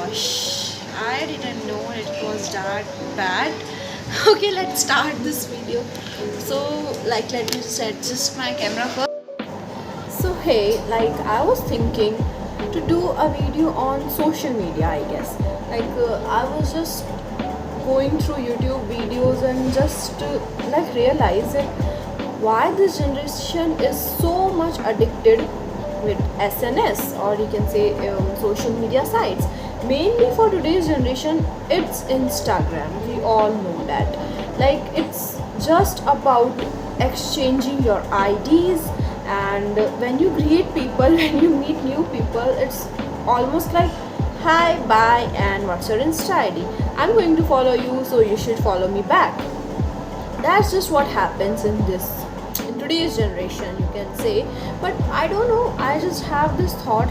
gosh, I didn't know it was that bad. Okay, let's start this video. So, let me just adjust my camera first. So, hey, I was thinking to do a video on social media, I guess. I was just going through YouTube videos and just realize that why this generation is so much addicted with SNS, or you can say social media sites. Mainly for today's generation, it's Instagram. We all know that. It's just about exchanging your IDs, and when you greet people, when you meet new people, it's almost like hi, bye, and what's your Insta ID? I'm going to follow you, so you should follow me back. That's just what happens in today's generation, you can say. But I don't know, I just have this thought,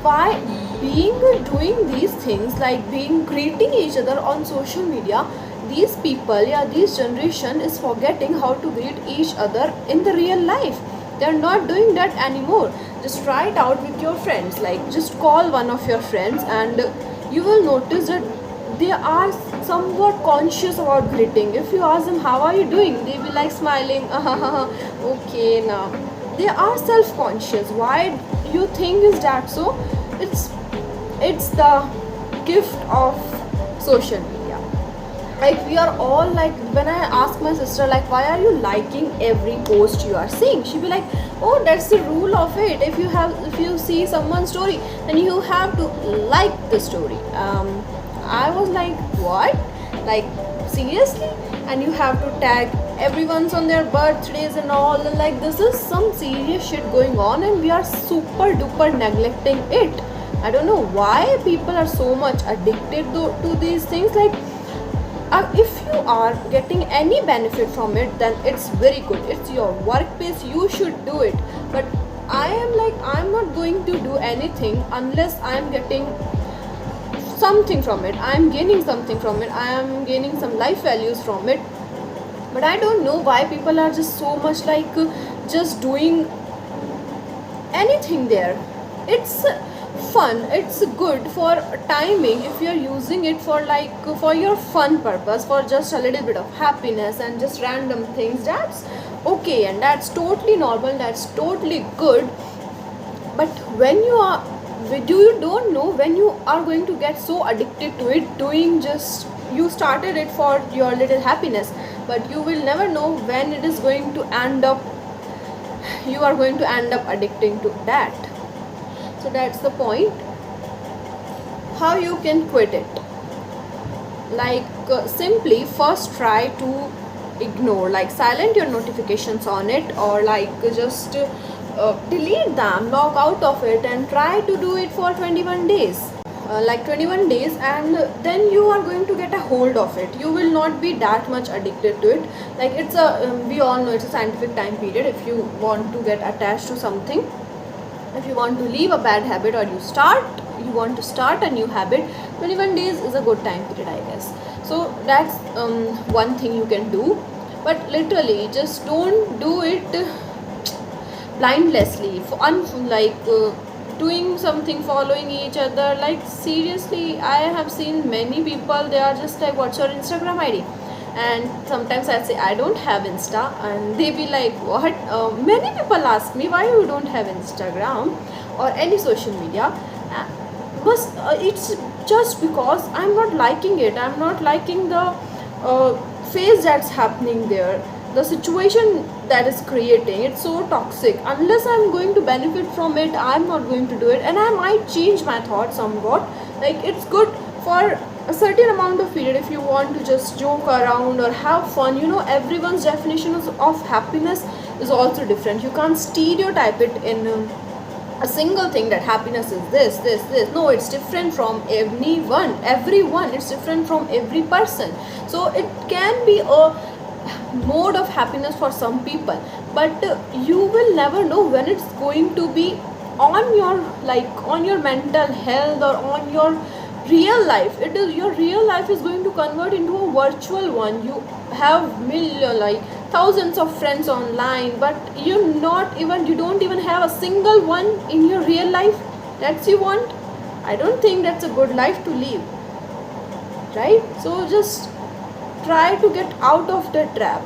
why being doing these things, like being greeting each other on social media, these people, yeah, this generation is forgetting how to greet each other in the real life. They're not doing that anymore. Just try it out with your friends. Just call one of your friends, and you will notice that they are somewhat conscious about greeting. If you ask them how are you doing, they'll be like smiling. Okay, now they are self-conscious. Why you think is that so? It's the gift of social media. We are all when I ask my sister, why are you liking every post you are seeing, she'll be like, oh, that's the rule of it. If you see someone's story, then you have to like the story. I was like, what? Seriously? And you have to tag everyone's on their birthdays and all, and this is some serious shit going on, and we are super duper neglecting it. I don't know why people are so much addicted to these things. If you are getting any benefit from it, then it's very good. It's your workplace, you should do it. But I'm not going to do anything unless I'm getting something from it. I'm gaining something from it. I am gaining some life values from it. But I don't know why people are just so much just doing anything there. It's fun, it's good for timing if you're using it for your fun purpose, for just a little bit of happiness and just random things. That's okay, and that's totally normal, that's totally good. But when you don't know when you are going to get so addicted to it, you started it for your little happiness, but you will never know when it is going to end up, you are going to end up addicting to that. So that's the point. How you can quit it? Simply first try to ignore, silent your notifications on it, or just delete them, log out of it, and try to do it for 21 days. 21 days, and then you are going to get a hold of it. You will not be that much addicted to it. It's we all know it's a scientific time period. If you want to get attached to something, if you want to leave a bad habit, or you want to start a new habit, 21 days is a good time period, I guess. So that's one thing you can do. But literally just don't do it blindlessly, doing something, following each other. Seriously, I have seen many people, they are just like, what's your Instagram ID? And sometimes I say I don't have Insta, and they be like, what? Many people ask me why you don't have Instagram or any social media, but it's just because I'm not liking it. I'm not liking the phase that's happening there, the situation that is creating. It's so toxic. Unless I'm going to benefit from it, I'm not going to do it. And I might change my thoughts somewhat. It's good for a certain amount of period if you want to just joke around or have fun. Everyone's definition of happiness is also different. You can't stereotype it in a single thing that happiness is this. No, it's different from everyone. It's different from every person. So it can be a mode of happiness for some people, but you will never know when it's going to be on your mental health or on your real life. Your real life is going to convert into a virtual one. You have thousands of friends online, but you don't even have a single one in your real life. That's you want. I don't think that's a good life to live, right? So just try to get out of the trap.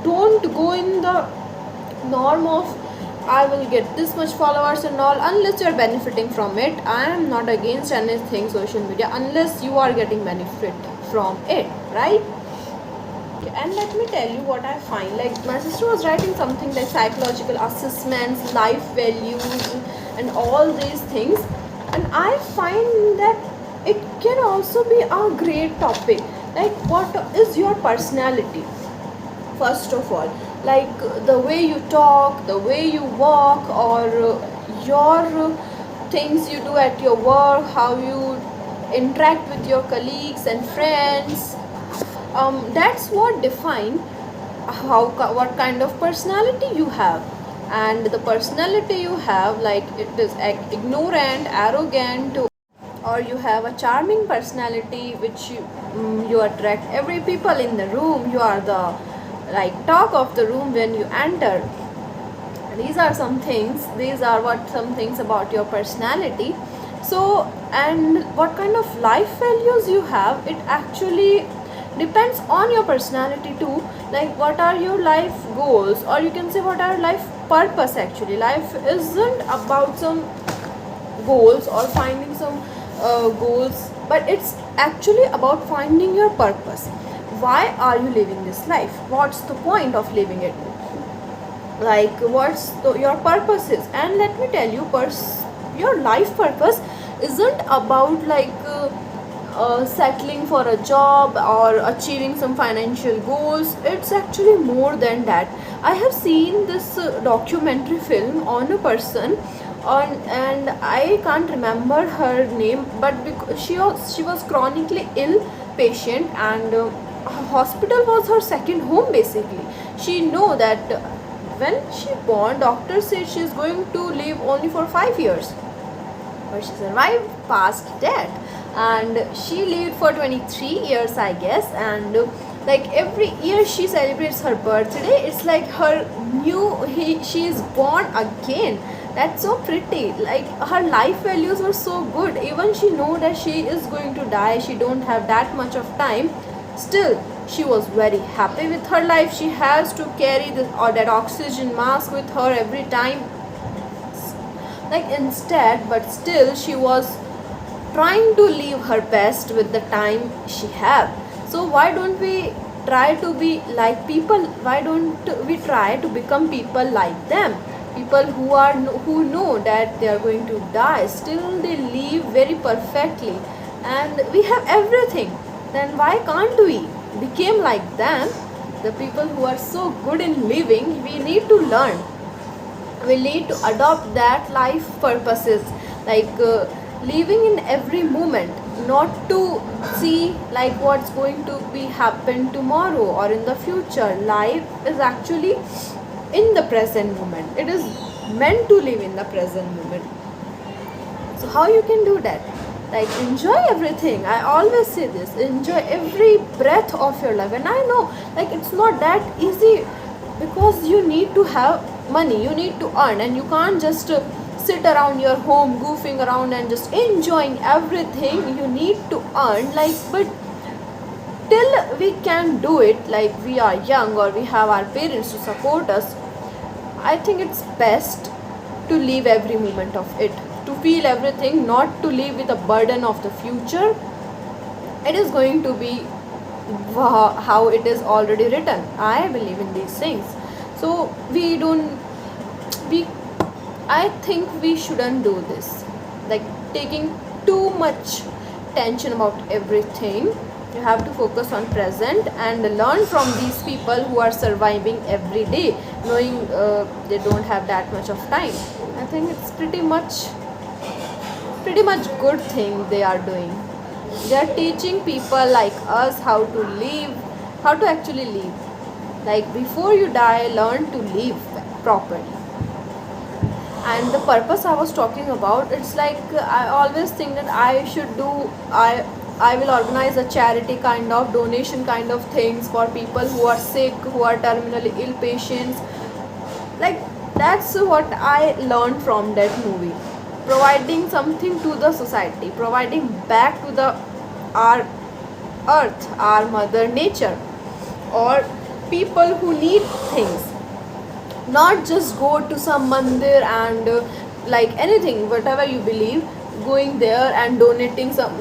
Don't go in the norm of I will get this much followers and all, unless you're benefiting from it. I am not against anything social media unless you are getting benefit from it, right? And let me tell you what I find. Like, my sister was writing something like psychological assessments, life values, and all these things, and I find that it can also be a great topic. Like, what is your personality? First of all, like the way you talk, the way you walk, or your things you do at your work, how you interact with your colleagues and friends, that's what define what kind of personality you have. And the personality you have, like it is ignorant, arrogant, or you have a charming personality which you attract every people in the room, you are the like talk of the room when you enter. These are some things, these are what some things about your personality. So, and what kind of life values you have, it actually depends on your personality too. Like, what are your life goals, or you can say what are life purpose. Actually, life isn't about some goals or finding some goals, but it's actually about finding your purpose. Why are you living this life? What's the point of living it? Like, what's your purpose is. And let me tell you, your life purpose isn't about like settling for a job or achieving some financial goals. It's actually more than that. I have seen this documentary film on a person on, and I can't remember her name, but because she was chronically ill patient, and hospital was her second home basically. She know that when she born, doctor said she is going to live only for 5 years, but she survived past that, and she lived for 23 years, I guess. And like every year she celebrates her birthday, it's like her she is born again. That's so pretty. Like, her life values were so good. Even she know that she is going to die, she don't have that much of time, still she was very happy with her life. She has to carry this or that oxygen mask with her every time, like, instead, but still she was trying to live her best with the time she have. So why don't we try to be like people? Why don't we try to become people like them? People who know that they are going to die, still they live very perfectly, and we have everything. Then why can't we become like them? The people who are so good in living, we need to learn, we need to adopt that life purposes, like living in every moment, not to see like what's going to be happen tomorrow or in the future. Life is actually in the present moment. It is meant to live in the present moment. So how you can do that? Like, enjoy everything. I always say this, enjoy every breath of your life. And I know, like, it's not that easy, because you need to have money, you need to earn, and you can't just sit around your home goofing around and just enjoying everything. You need to earn, like, but till we can do it, like we are young or we have our parents to support us, I think it's best to live every moment of it, to feel everything, not to live with a burden of the future. It is going to be how it is already written. I believe in these things. So I think we shouldn't do this, like taking too much tension about everything. You have to focus on present and learn from these people who are surviving every day, knowing they don't have that much of time. I think it's pretty much good thing they are doing. They are teaching people like us how to live, how to actually live. Like, before you die, learn to live properly. And the purpose I was talking about, it's like I always think that I will organize a charity kind of donation kind of things for people who are sick, who are terminally ill patients. Like, that's what I learned from that movie. providing something to the society, providing back to the our earth, our mother nature, or people who need things. Not just go to some mandir and like anything, whatever you believe, going there and donating some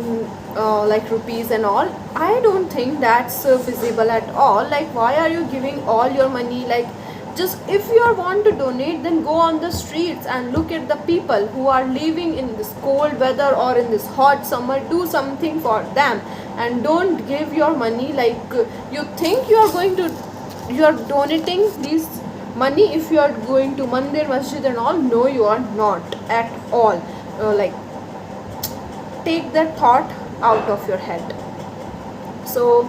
like rupees and all. I don't think that's feasible at all. Like, why are you giving all your money? Like, just if you want to donate, then go on the streets and look at the people who are living in this cold weather or in this hot summer. Do something for them, and don't give your money like you think you are going to, you are donating these money if you are going to mandir, masjid and all. No, you are not at all. Like, take that thought out of your head. So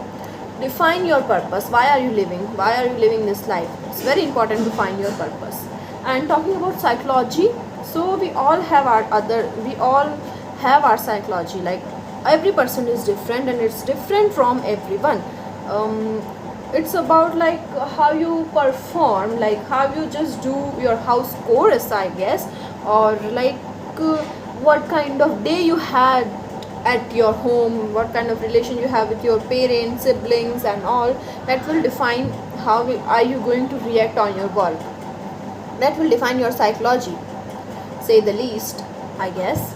define your purpose. Why are you living? Why are you living this life? It's very important to find your purpose. And talking about psychology, so we all have our psychology. Like, every person is different and it's different from everyone. It's about like how you perform, like how you just do your house chorus, I guess, or like what kind of day you had at your home, what kind of relation you have with your parents, siblings and all. That will define how are you going to react on your work. That will define your psychology, say the least, I guess.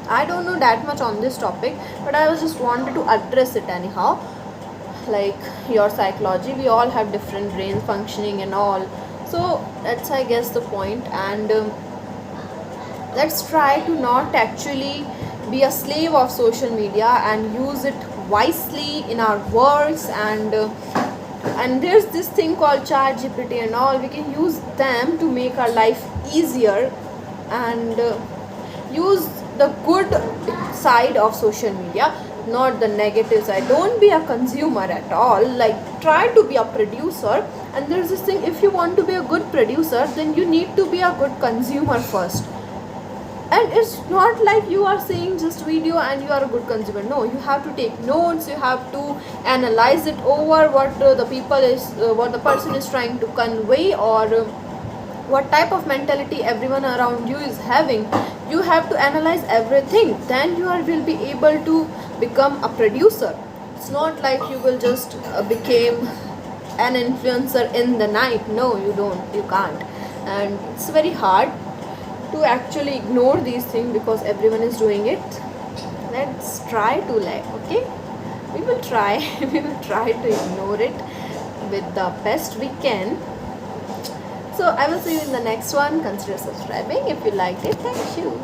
I don't know that much on this topic, but I was just wanted to address it anyhow. Like, your psychology, we all have different brains functioning and all. So that's, I guess, the point. And let's try to not actually be a slave of social media and use it wisely in our works. And there's this thing called chat gpt and all. We can use them to make our life easier, and use the good side of social media, not the negative side. Don't be a consumer at all. Like, try to be a producer. And there's this thing, if you want to be a good producer, then you need to be a good consumer first. And it's not like you are seeing just video and you are a good consumer. No, you have to take notes, you have to analyze it over, what what the person is trying to convey, or what type of mentality everyone around you is having. You have to analyze everything, then you will be able to become a producer. It's not like you will just become an influencer in the night. No, you can't. And it's very hard to actually ignore these things because everyone is doing it. Let's try to, like, okay, we will try we will try to ignore it with the best we can. So I will see you in the next one. Consider subscribing if you liked it. Thank you.